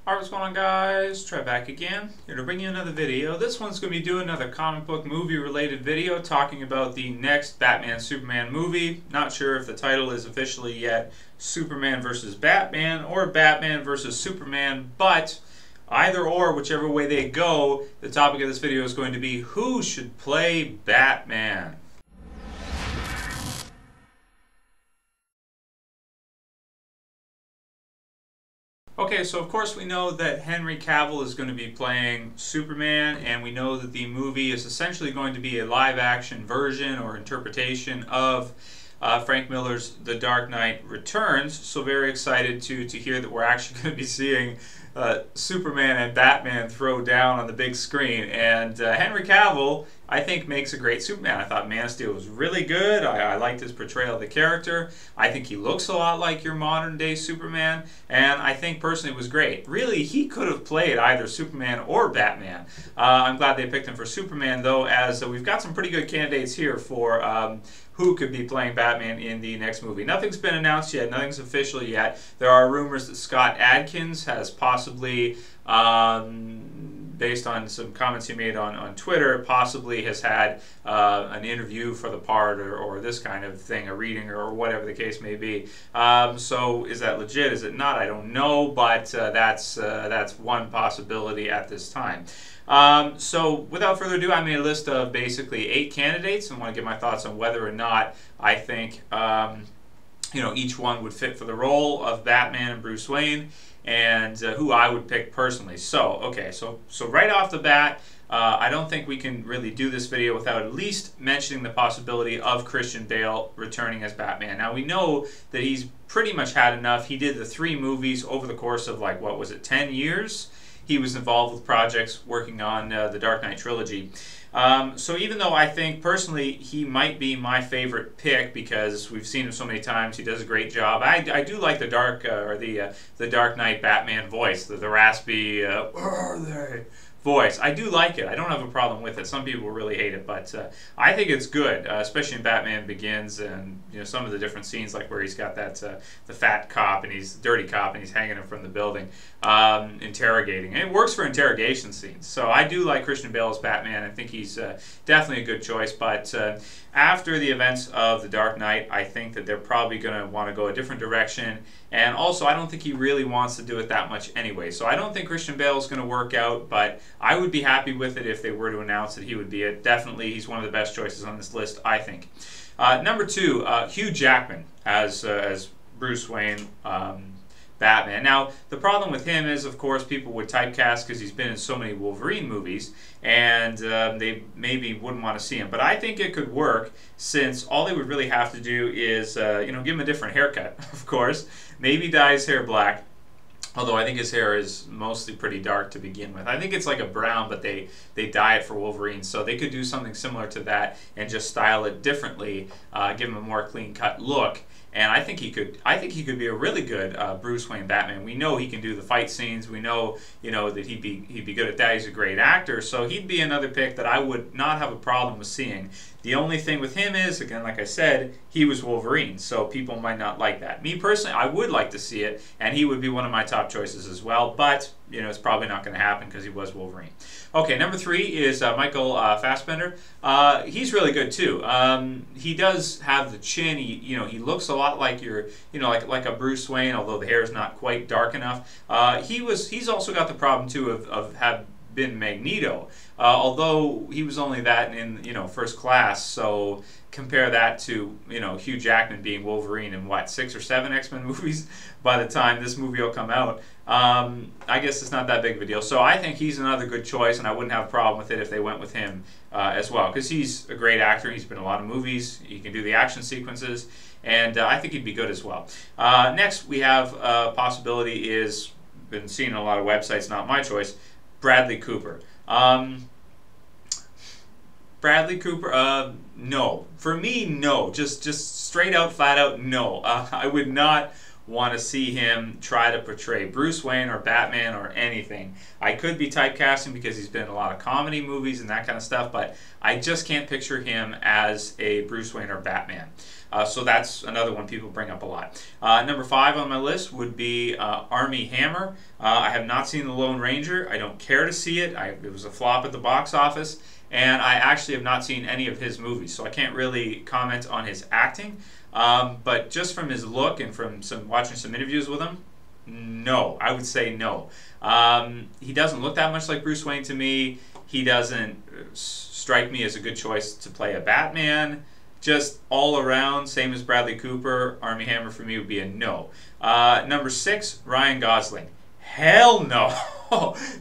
Alright, what's going on, guys? Trev back again, here to bring you another video. This one's going to be doing another comic book movie related video talking about the next Batman Superman movie. Not sure if the title is officially yet Superman vs. Batman or Batman vs. Superman, but either or, whichever way they go, the topic of this video is going to be who should play Batman. Okay, so of course we know that Henry Cavil is going to be playing Superman, and we know that the movie is essentially going to be a live-action version or interpretation of Frank Miller's The Dark Knight Returns. So very excited to hear that we're actually going to be seeing Superman and Batman throw down on the big screen. And Henry Cavill, I think, makes a great Superman. I thought Man of Steel was really good. I liked his portrayal of the character. I think he looks a lot like your modern day Superman, and I think personally it was great. Really, he could have played either Superman or Batman. I'm glad they picked him for Superman, though, as we've got some pretty good candidates here for who could be playing Batman in the next movie. Nothing's been announced yet, nothing's official yet. There are rumors that Scott Adkins has possibly, based on some comments he made on Twitter, possibly has had an interview for the part or this kind of thing, a reading or whatever the case may be. So is that legit? Is it not? I don't know, but that's one possibility at this time. So without further ado, I made a list of basically 8 candidates and want to give my thoughts on whether or not I think each one would fit for the role of Batman and Bruce Wayne, and who I would pick personally. So okay, so right off the bat, I don't think we can really do this video without at least mentioning the possibility of Christian Bale returning as Batman. Now we know that he's pretty much had enough. He did the 3 movies over the course of, like, what was it, 10 years? He was involved with projects working on the Dark Knight trilogy. So even though I think personally he might be my favorite pick because we've seen him so many times, he does a great job. I do like the Dark Knight Batman voice, the raspy "Where are they?" voice. I do like it. I don't have a problem with it. Some people really hate it, but I think it's good, especially in Batman Begins, and some of the different scenes, like where he's got that the fat cop and he's dirty cop and he's hanging him from the building, interrogating. And it works for interrogation scenes. So I do like Christian Bale as Batman. I think he's definitely a good choice. But after the events of The Dark Knight, I think that they're probably going to want to go a different direction. And also, I don't think he really wants to do it that much anyway. So I don't think Christian Bale is going to work out, but I would be happy with it if they were to announce that he would be it. Definitely, he's one of the best choices on this list, I think. Number 2, Hugh Jackman as Bruce Wayne, Batman. Now, the problem with him is, of course, people would typecast because he's been in so many Wolverine movies, and they maybe wouldn't want to see him. But I think it could work, since all they would really have to do is, give him a different haircut, of course. Maybe dye his hair black, although I think his hair is mostly pretty dark to begin with. I think it's like a brown, but they dye it for Wolverine, so they could do something similar to that and just style it differently, give him a more clean-cut look. And I think he could be a really good Bruce Wayne Batman. We know he can do the fight scenes. We know, that he'd be good at that. He's a great actor, so he'd be another pick that I would not have a problem with seeing. The only thing with him is, again, like I said, he was Wolverine, so people might not like that. Me personally, I would like to see it, and he would be one of my top choices as well, but it's probably not going to happen because he was Wolverine. Okay, number 3 is Michael Fassbender. He's really good too. He does have the chin. He looks a lot like like a Bruce Wayne, although the hair is not quite dark enough. He's also got the problem too of have been Magneto, although he was only that in First Class. So compare that to Hugh Jackman being Wolverine in what, 6 or 7 X-Men movies by the time this movie will come out. I guess it's not that big of a deal. So I think he's another good choice, and I wouldn't have a problem with it if they went with him as well, because he's a great actor. He's been in a lot of movies. He can do the action sequences, and I think he'd be good as well. Next, we have possibility is, been seen on a lot of websites, not my choice, Bradley Cooper. Bradley Cooper, no. For me, no. Just straight out, flat out, no. I would not want to see him try to portray Bruce Wayne or Batman or anything. I could be typecasting because he's been in a lot of comedy movies and that kind of stuff, but I just can't picture him as a Bruce Wayne or Batman. So that's another one people bring up a lot. Number 5 on my list would be Armie Hammer. I have not seen The Lone Ranger. I don't care to see it. It was a flop at the box office, and I actually have not seen any of his movies, so I can't really comment on his acting. But just from his look and from watching some interviews with him, no, I would say no. He doesn't look that much like Bruce Wayne to me. He doesn't strike me as a good choice to play a Batman. Just all around, same as Bradley Cooper, Armie Hammer for me would be a no. Number 6, Ryan Gosling. Hell no.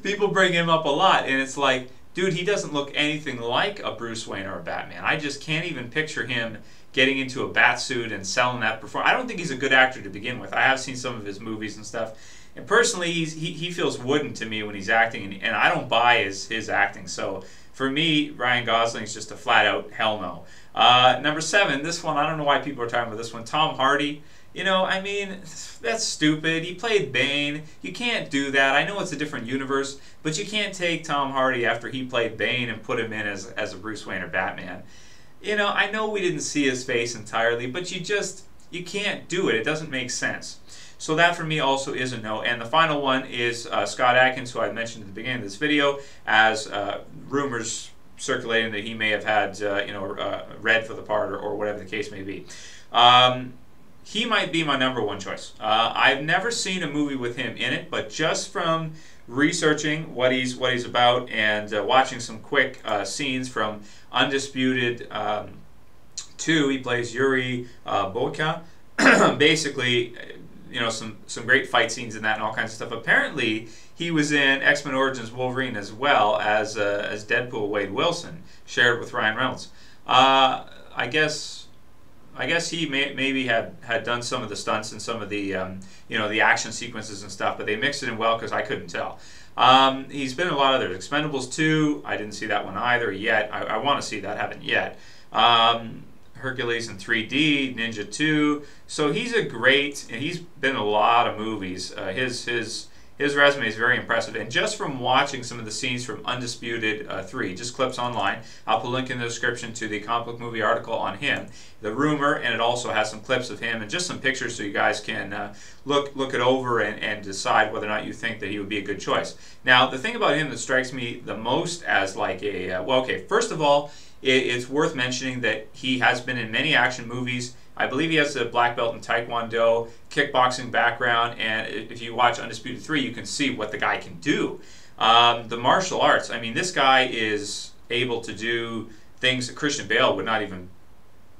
People bring him up a lot, and it's like, dude, he doesn't look anything like a Bruce Wayne or a Batman. I just can't even picture him getting into a bat suit and selling that performance. I don't think he's a good actor to begin with. I have seen some of his movies and stuff, and personally, he feels wooden to me when he's acting, and I don't buy his acting. So for me, Ryan Gosling is just a flat-out hell no. Number 7, this one, I don't know why people are talking about this one, Tom Hardy. You know, I mean, that's stupid. He played Bane. You can't do that. I know it's a different universe, but you can't take Tom Hardy after he played Bane and put him in as a Bruce Wayne or Batman. You know, I know we didn't see his face entirely, but you can't do it. It doesn't make sense. So that for me also is a no. And the final one is Scott Adkins, who I mentioned at the beginning of this video, as rumors circulating that he may have had, read for the part or whatever the case may be. He might be my number 1 choice. I've never seen a movie with him in it, but just from researching what he's about and watching some quick scenes from Undisputed 2, he plays Yuri Boyka. Basically, you know, some great fight scenes in that and all kinds of stuff. Apparently, he was in X-Men Origins Wolverine as well as Deadpool Wade Wilson, shared with Ryan Reynolds. I guess he maybe had done some of the stunts and some of the the action sequences and stuff, but they mixed it in well because I couldn't tell. He's been in a lot of others. Expendables 2, I didn't see that one either yet. I want to see that, haven't yet. Hercules in 3D, Ninja 2. So he's he's been in a lot of movies. His resume is very impressive, and just from watching some of the scenes from Undisputed 3, just clips online, I'll put a link in the description to the comic book movie article on him, the rumor, and it also has some clips of him and just some pictures so you guys can look it over and decide whether or not you think that he would be a good choice. Now, the thing about him that strikes me the most as like a, well, okay, first of all, it's worth mentioning that he has been in many action movies. I believe he has a black belt in Taekwondo, kickboxing background, and if you watch Undisputed 3, you can see what the guy can do. The martial arts, I mean, this guy is able to do things that Christian Bale would not even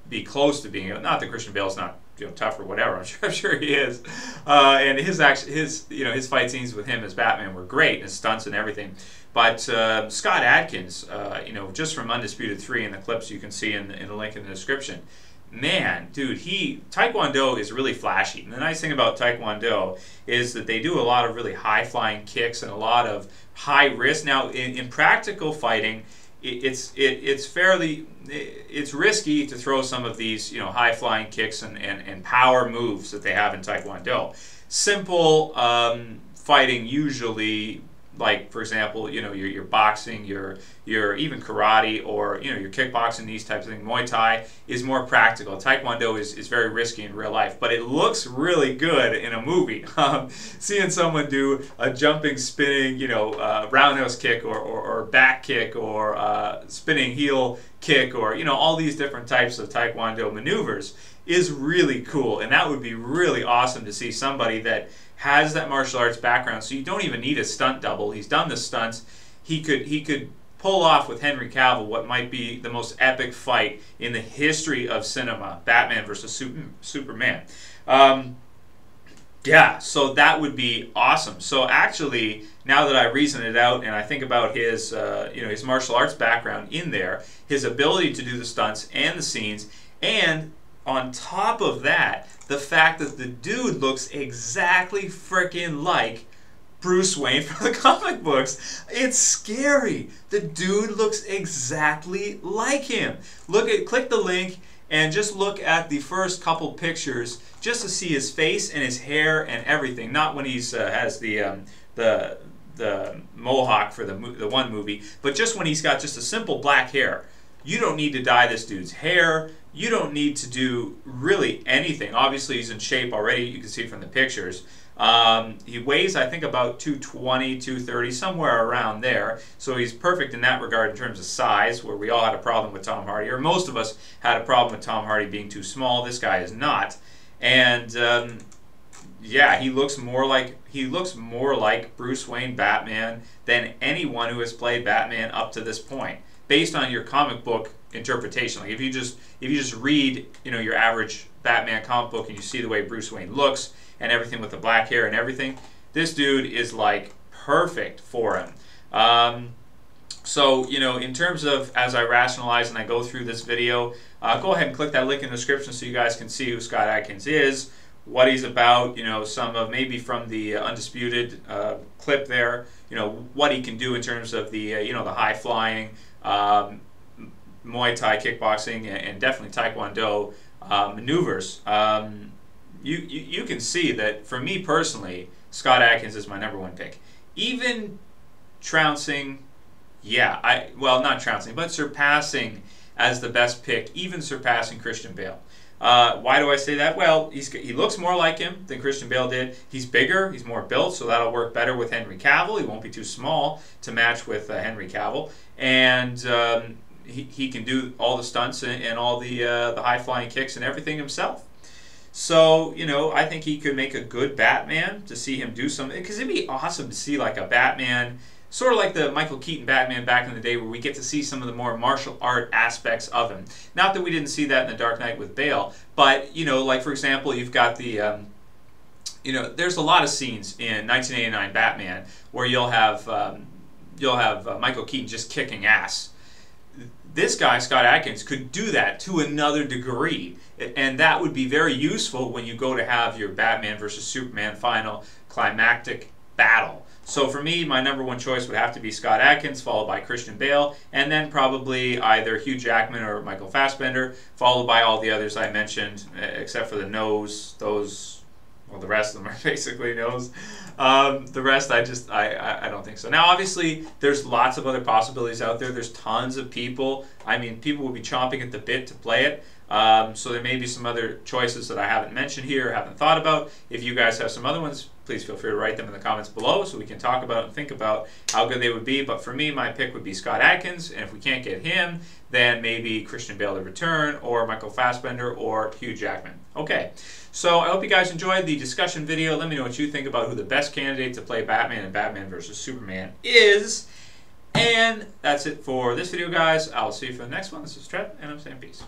be close to being able. Not that Christian Bale's not tough or whatever. I'm sure he is. And his fight scenes with him as Batman were great, his stunts and everything. But Scott Adkins, just from Undisputed 3 and the clips you can see in the link in the description. Man, dude, Taekwondo is really flashy. And the nice thing about Taekwondo is that they do a lot of really high-flying kicks and a lot of high risk. Now, in practical fighting, it's risky to throw some of these high-flying kicks and power moves that they have in Taekwondo. Simple fighting usually, like for example, your boxing, your even karate, or your kickboxing, these types of things. Muay Thai is more practical. Taekwondo is very risky in real life, but it looks really good in a movie. Seeing someone do a jumping, spinning, roundhouse kick or back kick or spinning heel kick or all these different types of Taekwondo maneuvers is really cool, and that would be really awesome to see somebody that has that martial arts background, so you don't even need a stunt double. He's done the stunts. He could pull off with Henry Cavil what might be the most epic fight in the history of cinema, Batman versus Superman. Yeah, so that would be awesome. So actually, now that I reason it out and I think about his his martial arts background in there, his ability to do the stunts and the scenes, and on top of that, the fact that the dude looks exactly freaking like Bruce Wayne from the comic books. It's scary. The dude looks exactly like him. Click the link and just look at the first couple pictures just to see his face and his hair and everything. Not when he's has the mohawk for the one movie, but just when he's got just a simple black hair. You don't need to dye this dude's hair. You don't need to do really anything. Obviously, he's in shape already. You can see from the pictures. He weighs, I think, about 220, 230, somewhere around there. So he's perfect in that regard in terms of size, where we all had a problem with Tom Hardy, or most of us had a problem with Tom Hardy being too small. This guy is not. And yeah, he looks more like Bruce Wayne Batman than anyone who has played Batman up to this point, based on your comic book interpretation. Like if you just read, you know, your average Batman comic book and you see the way Bruce Wayne looks and everything with the black hair and everything, this dude is like perfect for him. So, you know, in terms of as I rationalize and I go through this video, go ahead and click that link in the description so you guys can see who Scott Adkins is, what he's about, you know, some of maybe from the Undisputed clip there, you know, what he can do in terms of the, you know, the high flying, Muay Thai, kickboxing, and definitely Taekwondo maneuvers. You can see that for me personally, Scott Adkins is my #1 pick. Even trouncing, yeah, well, not trouncing, but surpassing as the best pick, even surpassing Christian Bale. Why do I say that? Well, he looks more like him than Christian Bale did. He's bigger, he's more built, so that'll work better with Henry Cavill. He won't be too small to match with Henry Cavill. And he can do all the stunts and all the high-flying kicks and everything himself. So, you know, I think he could make a good Batman, to see him do something. Because it'd be awesome to see like a Batman, sort of like the Michael Keaton Batman back in the day, where we get to see some of the more martial art aspects of him. Not that we didn't see that in The Dark Knight with Bale, but, you know, like for example, you've got the, you know, there's a lot of scenes in 1989 Batman where you'll have Michael Keaton just kicking ass. This guy, Scott Adkins, could do that to another degree, and that would be very useful when you go to have your Batman versus Superman final climactic battle. So for me, my #1 choice would have to be Scott Adkins, followed by Christian Bale, and then probably either Hugh Jackman or Michael Fassbender, followed by all the others I mentioned, except for the nose. Those, well, the rest of them are basically nose. The rest, I don't think so. Now, obviously, there's lots of other possibilities out there. There's tons of people. I mean, people will be chomping at the bit to play it. So there may be some other choices that I haven't mentioned here, haven't thought about. If you guys have some other ones, please feel free to write them in the comments below so we can talk about and think about how good they would be. But for me, my pick would be Scott Adkins, and if we can't get him, then maybe Christian Bale to return, or Michael Fassbender, or Hugh Jackman. Okay, so I hope you guys enjoyed the discussion video. Let me know what you think about who the best candidate to play Batman in Batman vs. Superman is. And that's it for this video, guys. I'll see you for the next one. This is Trev, and I'm saying peace.